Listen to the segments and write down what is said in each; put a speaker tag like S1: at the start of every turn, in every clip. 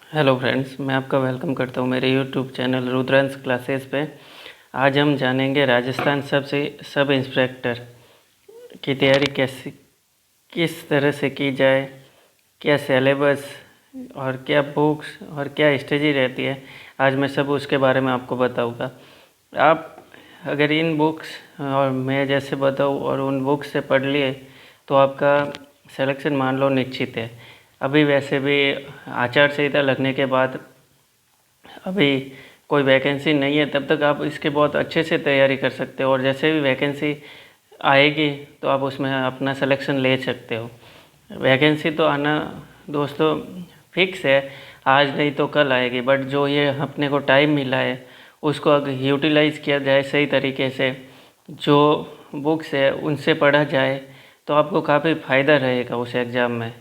S1: Hello friends, मैं आपका welcome करता हूं मेरे यूट्यूब चैनल रुद्रांश क्लासेस पे। आज हम जानेंगे राजस्थान सब इंस्पेक्टर की तैयारी किस तरह से की जाए, क्या सिलेबस और क्या बुक्स और क्या स्ट्रेटजी रहती है। आज मैं सब उसके बारे में आपको बताऊंगा। आप अगर इन बुक्स और मैं जैसे बताऊं और उन बुक्स से पढ़ लिए तो आपका सिलेक्शन मान लो निश्चित है। अभी वैसे भी आचार संहिता लगने के बाद अभी कोई वैकेंसी नहीं है, तब तक आप इसके बहुत अच्छे से तैयारी कर सकते हो और जैसे भी वैकेंसी आएगी तो आप उसमें अपना सिलेक्शन ले सकते हो। वैकेंसी तो आना दोस्तों फिक्स है, आज नहीं तो कल आएगी, बट जो ये अपने को टाइम मिला है उसको अगर यूटिलाइज़ किया जाए सही तरीके से, जो बुक्स है उनसे पढ़ा जाए तो आपको काफ़ी फ़ायदा रहेगा उस एग्ज़ाम में।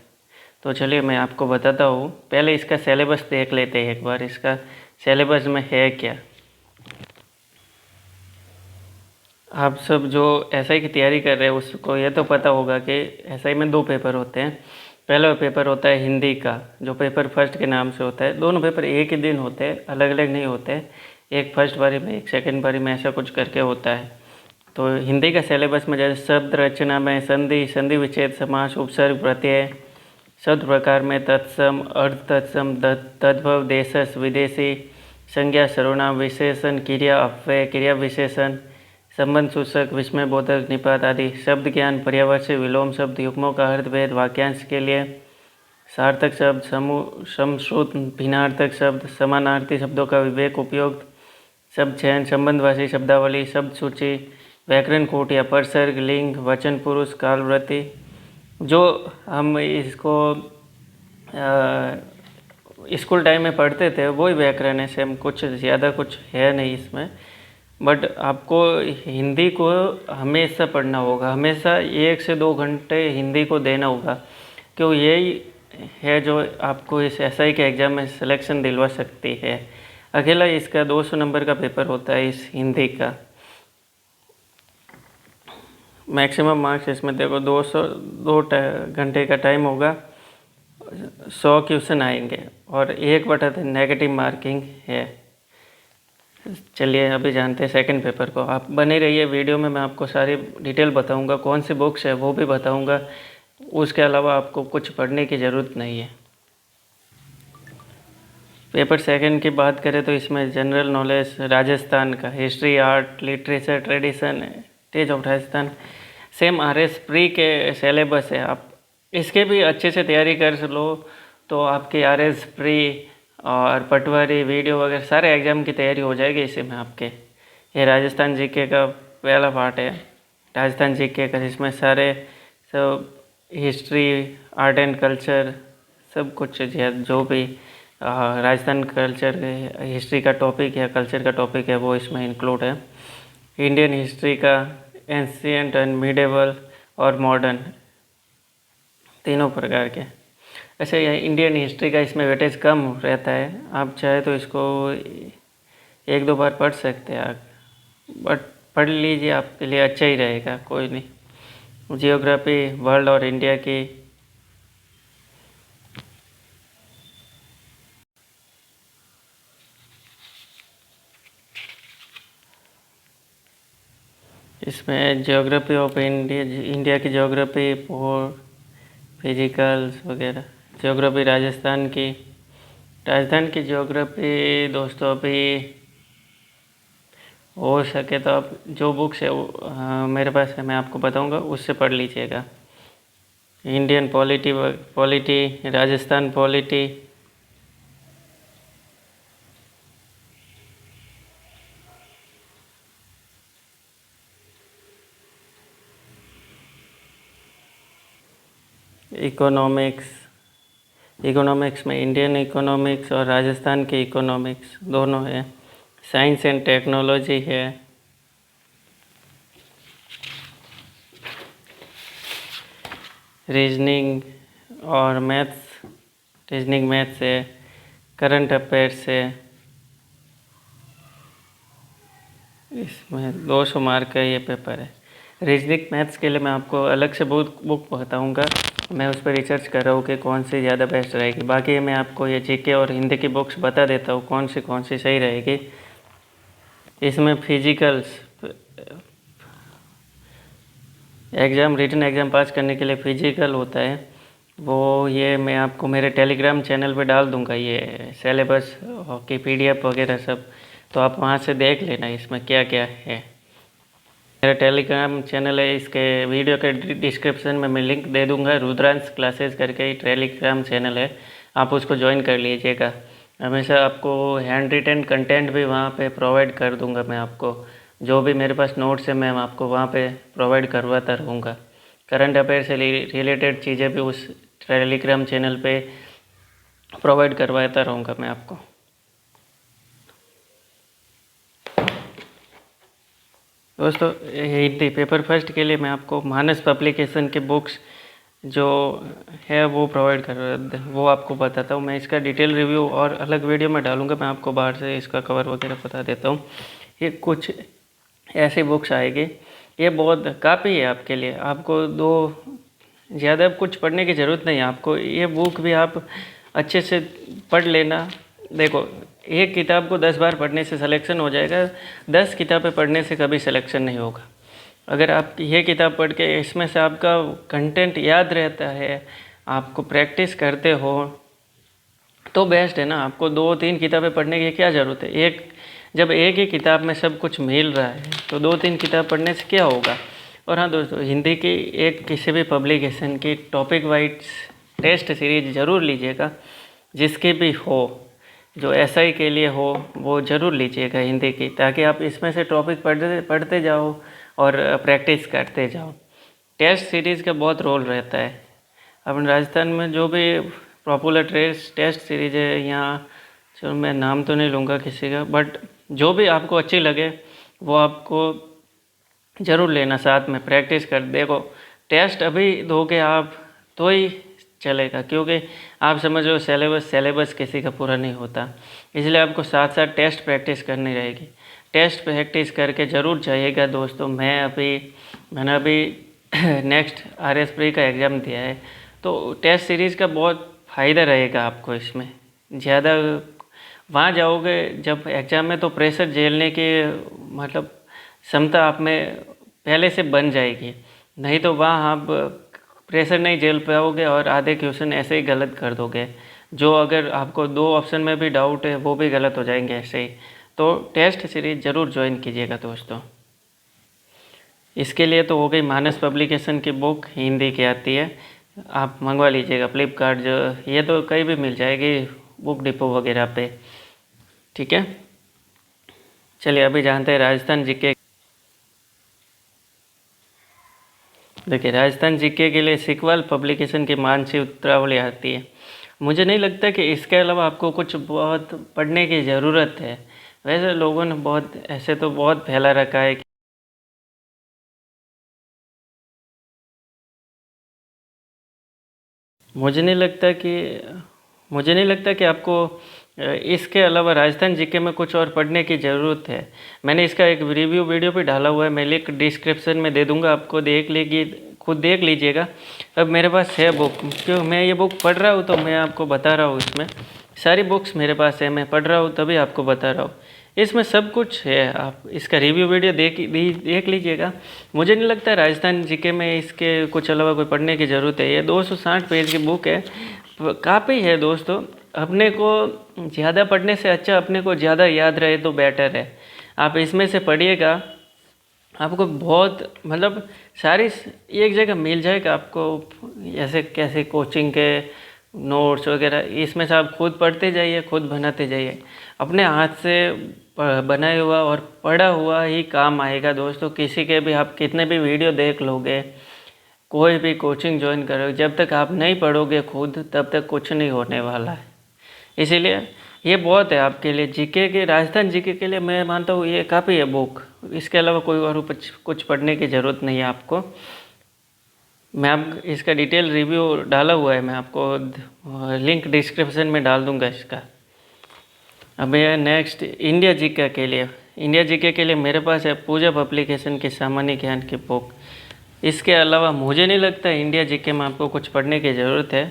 S1: तो चलिए मैं आपको बताता हूँ। पहले इसका सिलेबस देख लेते हैं एक बार, इसका सिलेबस में है क्या। आप सब जो एसआई की तैयारी कर रहे हैं उसको ये तो पता होगा कि एसआई में दो पेपर होते हैं। पहला पेपर होता है हिंदी का, जो पेपर फर्स्ट के नाम से होता है। दोनों पेपर एक ही दिन होते हैं, अलग अलग नहीं होते। एक फर्स्ट बारी में, एक सेकंड बारी में, ऐसा कुछ करके होता है। तो हिंदी का सिलेबस में जैसे शब्द रचना में संधि, संधि विच्छेद, समास, उपसर्ग, प्रत्यय, शब्द प्रकार में तत्सम, अर्ध तत्सम, तद्भव, देशज, विदेशी, संज्ञा, सर्वनाम, विशेषण, क्रिया, अपव्यय, क्रिया विशेषण, संबंध सूचक, विस्मय बोधक, निपात आदि, शब्द ज्ञान, पर्यायवाची, विलोम शब्द, युग्मों का अर्थभेद, वाक्यांश के लिए सार्थक शब्द, समूह, समश्रुत, भिन्नार्थक शब्द, समानार्थी शब्दों का विवेक उपयोग, शब्द चयन, संबंधवाची शब्दावली, शब्द सूची, व्याकरण कोट या परसर्ग, लिंग, वचन पुरुष, कालवृत्ति। जो हम इसको स्कूल टाइम में पढ़ते थे वही व्याकरण है सेम, कुछ ज़्यादा कुछ है नहीं इसमें। बट आपको हिंदी को हमेशा पढ़ना होगा, हमेशा 1 से 2 घंटे हिंदी को देना होगा, क्यों यही है जो आपको इस एसआई के एग्ज़ाम में सिलेक्शन दिलवा सकती है। अकेला इसका 200 नंबर का पेपर होता है इस हिंदी का। मैक्सिमम मार्क्स इसमें देखो 2 घंटे का टाइम होगा, 100 क्वेश्चन आएंगे और 1/3 नेगेटिव मार्किंग है। चलिए अभी जानते हैं सेकंड पेपर को। आप बने रहिए वीडियो में, मैं आपको सारी डिटेल बताऊंगा, कौन सी बुक्स है वो भी बताऊंगा। उसके अलावा आपको कुछ पढ़ने की ज़रूरत नहीं है। पेपर सेकंड की बात करें तो इसमें जनरल नॉलेज, राजस्थान का history, art, literature, tradition, stage of Rajasthan, same RS pre के सिलेबस है। आप इसके भी अच्छे से तैयारी कर लो तो आपकी आरएस प्री और पटवारी, वीडियो वगैरह सारे एग्ज़ाम की तैयारी हो जाएगी इसी में आपके। ये राजस्थान जीके का पहला पार्ट है, राजस्थान जीके का, जिसमें सारे सब हिस्ट्री, आर्ट एंड कल्चर, सब कुछ जो भी राजस्थान कल्चर, हिस्ट्री का टॉपिक है, कल्चर का टॉपिक है, वो इसमें इंक्लूड है। इंडियन हिस्ट्री का एंशिएंट एंड मिडेवल और मॉडर्न, तीनों प्रकार के। ऐसे ये इंडियन हिस्ट्री का इसमें वेटेज कम रहता है, आप चाहे तो इसको 1-2 बार पढ़ सकते हैं आप, बट पढ़ लीजिए, आपके लिए अच्छा ही रहेगा, कोई नहीं। जियोग्राफी, वर्ल्ड और इंडिया की, इसमें ज्योग्राफी ऑफ इंडिया, इंडिया की ज्योग्राफी, फिजिकल्स वगैरह। ज्योग्राफी राजस्थान की ज्योग्राफी दोस्तों अभी हो सके तो आप जो बुक्स है मेरे पास है, मैं आपको बताऊंगा, उससे पढ़ लीजिएगा। Indian polity, Rajasthan polity, economics में इंडियन इकोनॉमिक्स और राजस्थान के इकोनॉमिक्स दोनों है। साइंस एंड टेक्नोलॉजी है। रीजनिंग और मैथ्स, रीजनिंग मैथ्स है। करंट अफेयर्स है। इसमें 200 मार्क का ये पेपर है। रीजनिंग मैथ्स के लिए मैं आपको अलग से बुक बताऊंगा, मैं उस पर रिसर्च कर रहा हूँ कि कौन सी ज़्यादा बेस्ट रहेगी। बाकी मैं आपको ये जीके और हिंदी की बुक्स बता देता हूँ कौन सी सही रहेगी। इसमें physicals exam written exam pass करने के लिए फिजिकल होता है, वो ये मैं आपको मेरे टेलीग्राम चैनल पे डाल दूँगा, ये सिलेबस की PDF वगैरह सब, तो आप वहाँ से देख लेना इसमें क्या क्या है। मेरा टेलीग्राम चैनल है, इसके वीडियो के डिस्क्रिप्शन में मैं लिंक दे दूँगा। रुद्रांश क्लासेस करके ही टेलीग्राम चैनल है, आप उसको ज्वाइन कर लीजिएगा। हमेशा आपको हैंड रिटन कंटेंट भी वहाँ पे प्रोवाइड कर दूँगा। मैं आपको जो भी मेरे पास नोट्स है मैं आपको वहाँ पे प्रोवाइड करवाता रहूँगा। करंट अफेयर से रिलेटेड चीज़ें भी उस टेलीग्राम चैनल पे प्रोवाइड करवाता रहूँगा मैं आपको। दोस्तों हिंदी पेपर फर्स्ट के लिए मैं आपको मानस पब्लिकेशन के बुक्स जो है वो आपको बताता हूँ। मैं इसका डिटेल रिव्यू और अलग वीडियो में डालूँगा, मैं आपको बाहर से इसका कवर वगैरह बता देता हूँ। ये कुछ ऐसी बुक्स आएगी, ये बहुत काफ़ी है आपके लिए। आपको ज़्यादा कुछ पढ़ने की ज़रूरत नहीं है। आपको ये बुक भी आप अच्छे से पढ़ लेना। देखो, एक किताब को 10 बार पढ़ने से सिलेक्शन हो जाएगा, 10 किताबें पढ़ने से कभी सिलेक्शन नहीं होगा। अगर आप ये किताब पढ़ के इसमें से आपका कंटेंट याद रहता है, आपको प्रैक्टिस करते हो, तो बेस्ट है ना। आपको 2-3 किताबें पढ़ने की क्या ज़रूरत है। जब एक ही किताब में सब कुछ मिल रहा है तो 2-3 किताब पढ़ने से क्या होगा। और हाँ दोस्तों, हिंदी की किसी भी पब्लिकेशन की टॉपिक वाइज टेस्ट सीरीज ज़रूर लीजिएगा, जिसकी भी हो, जो SI के लिए हो वो ज़रूर लीजिएगा हिंदी की, ताकि आप इसमें से टॉपिक पढ़ते जाओ और प्रैक्टिस करते जाओ। टेस्ट सीरीज़ का बहुत रोल रहता है। अपन राजस्थान में जो भी पॉपुलर टेस्ट सीरीज है, यहाँ चलो मैं नाम तो नहीं लूँगा किसी का, बट जो भी आपको अच्छी लगे वो आपको ज़रूर लेना, साथ में प्रैक्टिस कर। देखो, टेस्ट अभी दोगे आप तो ही चलेगा, क्योंकि आप समझ लो सिलेबस किसी का पूरा नहीं होता, इसलिए आपको साथ साथ टेस्ट प्रैक्टिस करनी रहेगी। टेस्ट प्रैक्टिस करके ज़रूर जाइएगा दोस्तों। मैंने अभी नेक्स्ट RS प्री का एग्ज़ाम दिया है, तो टेस्ट सीरीज़ का बहुत फ़ायदा रहेगा आपको इसमें। ज़्यादा वहाँ जाओगे जब एग्ज़ाम में, तो प्रेशर झेलने की मतलब क्षमता आप में पहले से बन जाएगी। नहीं तो वहाँ आप प्रेशर नहीं झेल पाओगे और आधे क्वेश्चन ऐसे ही गलत कर दोगे, जो अगर आपको 2 ऑप्शन में भी डाउट है वो भी गलत हो जाएंगे ऐसे ही। तो टेस्ट सीरीज ज़रूर ज्वाइन कीजिएगा दोस्तों। इसके लिए तो हो गई मानस पब्लिकेशन की बुक, हिंदी की आती है, आप मंगवा लीजिएगा फ्लिपकार्ट, जो ये तो कहीं भी मिल जाएगी बुक डिपो वगैरह पे। ठीक है, चलिए अभी जानते हैं राजस्थान जीके। देखिए, राजस्थान जीके के लिए सिकवाल पब्लिकेशन की मानसिक उत्तरावली आती है। मुझे नहीं लगता कि इसके अलावा आपको कुछ बहुत पढ़ने की ज़रूरत है। वैसे लोगों ने बहुत फैला रखा है। मुझे नहीं लगता कि आपको इसके अलावा राजस्थान जीके में कुछ और पढ़ने की ज़रूरत है। मैंने इसका एक रिव्यू वीडियो भी डाला हुआ है, मैं लिंक डिस्क्रिप्शन में दे दूंगा, आपको खुद देख लीजिएगा। अब मेरे पास है बुक, क्यों मैं ये बुक पढ़ रहा हूँ तो मैं आपको बता रहा हूँ। इसमें सारी बुक्स मेरे पास है, मैं पढ़ रहा हूँ तभी आपको बता रहा हूँ। इसमें सब कुछ है, आप इसका रिव्यू वीडियो देख लीजिएगा। मुझे नहीं लगता राजस्थान जीके में इसके कुछ अलावा कोई पढ़ने की ज़रूरत है। ये 260 पेज की बुक है, काफ़ी है दोस्तों। अपने को ज़्यादा पढ़ने से अच्छा अपने को ज़्यादा याद रहे तो बेटर है। आप इसमें से पढ़िएगा, आपको बहुत मतलब सारी एक जगह मिल जाएगा आपको। ऐसे कैसे कोचिंग के नोट्स वगैरह, इसमें से आप खुद पढ़ते जाइए, खुद बनाते जाइए। अपने हाथ से बनाया हुआ और पढ़ा हुआ ही काम आएगा दोस्तों। किसी के भी आप कितने भी वीडियो देख लोगे, कोई भी कोचिंग ज्वाइन करोगे, जब तक आप नहीं पढ़ोगे खुद, तब तक कुछ नहीं होने वाला है। इसीलिए ये बहुत है आपके लिए, जीके के, राजस्थान जीके के लिए मैं मानता हूँ ये काफ़ी है बुक। इसके अलावा कोई और कुछ पढ़ने की ज़रूरत नहीं है आपको। मैं आप इसका डिटेल रिव्यू डाला हुआ है, मैं आपको लिंक डिस्क्रिप्शन में डाल दूँगा इसका। अब ये नेक्स्ट इंडिया जीके के लिए मेरे पास है पूजा पब्लिकेशन की सामान्य ज्ञान की बुक। इसके अलावा मुझे नहीं लगता इंडिया जीके में आपको कुछ पढ़ने की ज़रूरत है।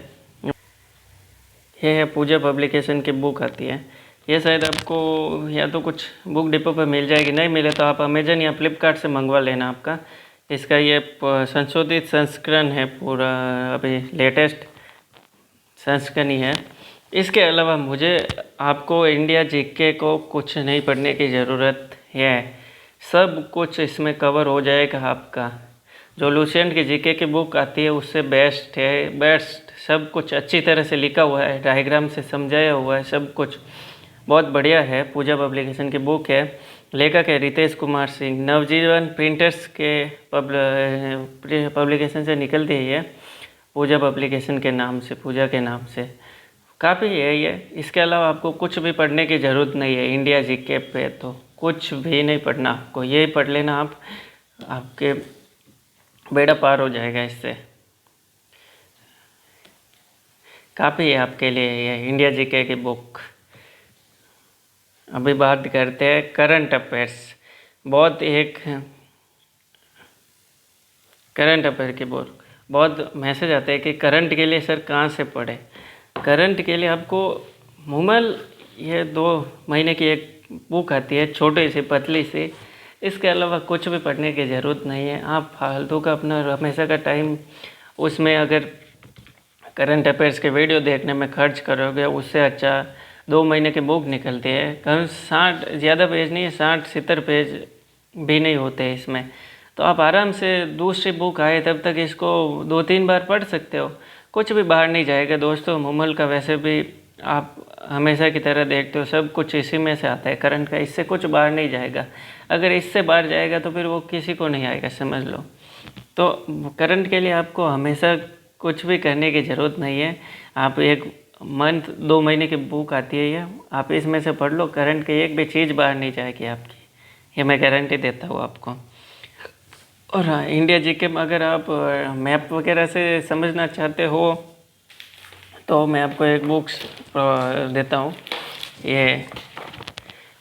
S1: ये है पूजा पब्लिकेशन की बुक आती है, ये शायद आपको या तो कुछ बुक डिपो पर मिल जाएगी, नहीं मिले तो आप अमेजन या फ्लिपकार्ट से मंगवा लेना आपका। इसका ये संशोधित संस्करण है, पूरा अभी लेटेस्ट संस्करण ही है। इसके अलावा मुझे आपको इंडिया जीके को कुछ नहीं पढ़ने की ज़रूरत है, सब कुछ इसमें कवर हो जाएगा आपका। जो लुसेंट की जीके की बुक आती है उससे बेस्ट है, बेस्ट सब कुछ अच्छी तरह से लिखा हुआ है, डायग्राम से समझाया हुआ है, सब कुछ बहुत बढ़िया है। पूजा पब्लिकेशन की बुक है, लेखक है रितेश कुमार सिंह, नवजीवन प्रिंटर्स के पब्लिकेशन से निकलती है ये, पूजा पब्लिकेशन के नाम से, पूजा के नाम से काफ़ी है ये। इसके अलावा आपको कुछ भी पढ़ने की ज़रूरत नहीं है इंडिया जीके पे, तो कुछ भी नहीं पढ़ना आपको, ये पढ़ लेना आप, आपके बेड़ा पार हो जाएगा इससे। काफ़ी है आपके लिए ये इंडिया जीके की बुक। अभी बात करते हैं करंट अफेयर्स। बहुत एक करंट अफेयर की बुक, बहुत मैसेज आते हैं कि करंट के लिए सर कहाँ से पढ़े। करंट के लिए आपको मुमल ये 2 महीने की एक बुक आती है, छोटी सी पतली सी। इसके अलावा कुछ भी पढ़ने की ज़रूरत नहीं है। आप फालतू का अपना हमेशा का टाइम उसमें अगर करंट अफेयर्स के वीडियो देखने में खर्च करोगे, उससे अच्छा 2 महीने की बुक निकलती है। कम 60 ज़्यादा पेज नहीं है, 60-70 पेज भी नहीं होते इसमें, तो आप आराम से दूसरी बुक आए तब तक इसको 2-3 बार पढ़ सकते हो, कुछ भी बाहर नहीं जाएगा दोस्तों। मुमल का वैसे भी आप हमेशा की तरह देखते हो, सब कुछ इसी में से आता है करंट का, इससे कुछ बाहर नहीं जाएगा। अगर इससे बाहर जाएगा तो फिर वो किसी को नहीं आएगा, समझ लो। तो करंट के लिए आपको हमेशा कुछ भी करने की ज़रूरत नहीं है। आप एक मंथ 2 महीने की बुक आती है ये, आप इसमें से पढ़ लो, करंट की एक भी चीज़ बाहर नहीं जाएगी आपकी, ये मैं गारंटी देता हूँ आपको। और हाँ, इंडिया जीके में अगर आप मैप वगैरह से समझना चाहते हो तो मैं आपको एक बुक्स देता हूँ, ये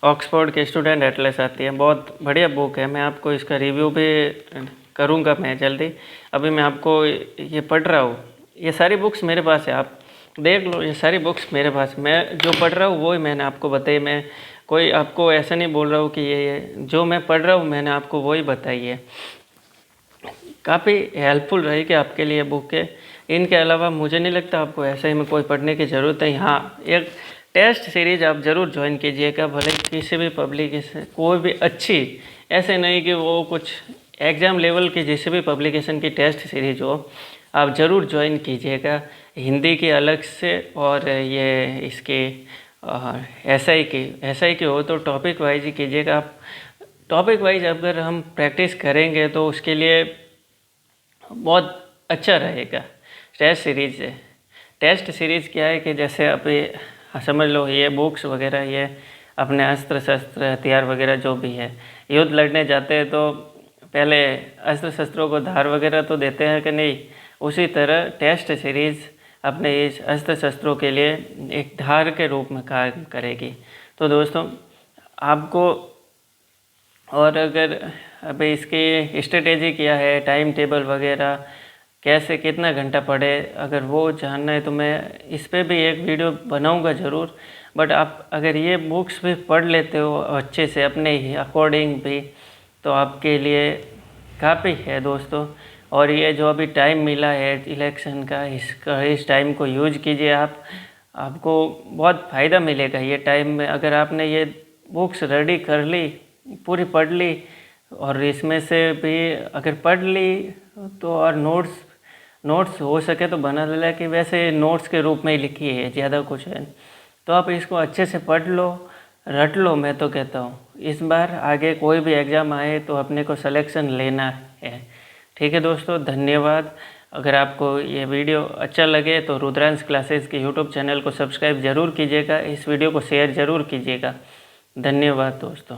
S1: ऑक्सफोर्ड के स्टूडेंट एटलस आती है, बहुत बढ़िया बुक है। मैं आपको इसका रिव्यू भी करूँगा मैं जल्दी। अभी मैं आपको ये पढ़ रहा हूँ, ये सारी बुक्स मेरे पास है, आप देख लो, ये सारी बुक्स मेरे पास, मैं जो पढ़ रहा हूँ वो ही मैंने आपको बताई। मैं कोई आपको ऐसा नहीं बोल रहा हूँ कि ये जो मैं पढ़ रहा हूँ मैंने आपको वही बताई है। काफ़ी हेल्पफुल रहेगी आपके लिए बुक है। इनके अलावा मुझे नहीं लगता आपको ऐसे ही में कोई पढ़ने की ज़रूरत है। हाँ, एक टेस्ट सीरीज़ आप ज़रूर ज्वाइन कीजिएगा, भले किसी भी पब्लिकेशन, कोई भी अच्छी, ऐसे नहीं कि वो कुछ एग्ज़ाम लेवल की जिस भी पब्लिकेशन की टेस्ट सीरीज हो, आप ज़रूर ज्वाइन कीजिएगा। हिंदी की अलग से, और ये इसके एसआई की हो तो टॉपिक वाइज ही कीजिएगा। आप टॉपिक वाइज अगर हम प्रैक्टिस करेंगे तो उसके लिए बहुत अच्छा रहेगा। टेस्ट सीरीज से, टेस्ट सीरीज़ क्या है कि जैसे अभी समझ लो ये बुक्स वगैरह, ये अपने अस्त्र शस्त्र हथियार वगैरह जो भी है, युद्ध लड़ने जाते हैं तो पहले अस्त्र शस्त्रों को धार वगैरह तो देते हैं कि नहीं, उसी तरह टेस्ट सीरीज़ अपने इस अस्त्र शस्त्रों के लिए एक धार के रूप में कार्य करेगी। तो दोस्तों आपको, और अगर अभी इसकी स्ट्रेटेजी क्या है, टाइम टेबल वगैरह, कैसे कितना घंटा पढ़े, अगर वो जानना है तो मैं इस पे भी एक वीडियो बनाऊंगा ज़रूर। बट आप अगर ये बुक्स भी पढ़ लेते हो अच्छे से अपने ही अकॉर्डिंग भी, तो आपके लिए काफ़ी है दोस्तों। और ये जो अभी टाइम मिला है इलेक्शन का, इस टाइम को यूज कीजिए आप, आपको बहुत फ़ायदा मिलेगा ये टाइम में। अगर आपने ये बुक्स रेडी कर ली, पूरी पढ़ ली, और इसमें से भी अगर पढ़ ली तो, और नोट्स हो सके तो बना ले, कि वैसे नोट्स के रूप में ही लिखी है, ज़्यादा कुछ है, तो आप इसको अच्छे से पढ़ लो, रट लो। मैं तो कहता हूँ इस बार आगे कोई भी एग्ज़ाम आए तो अपने को सिलेक्शन लेना है। ठीक है दोस्तों, धन्यवाद। अगर आपको ये वीडियो अच्छा लगे तो रुद्रांश क्लासेस के यूट्यूब चैनल को सब्सक्राइब ज़रूर कीजिएगा, इस वीडियो को शेयर ज़रूर कीजिएगा। धन्यवाद दोस्तों।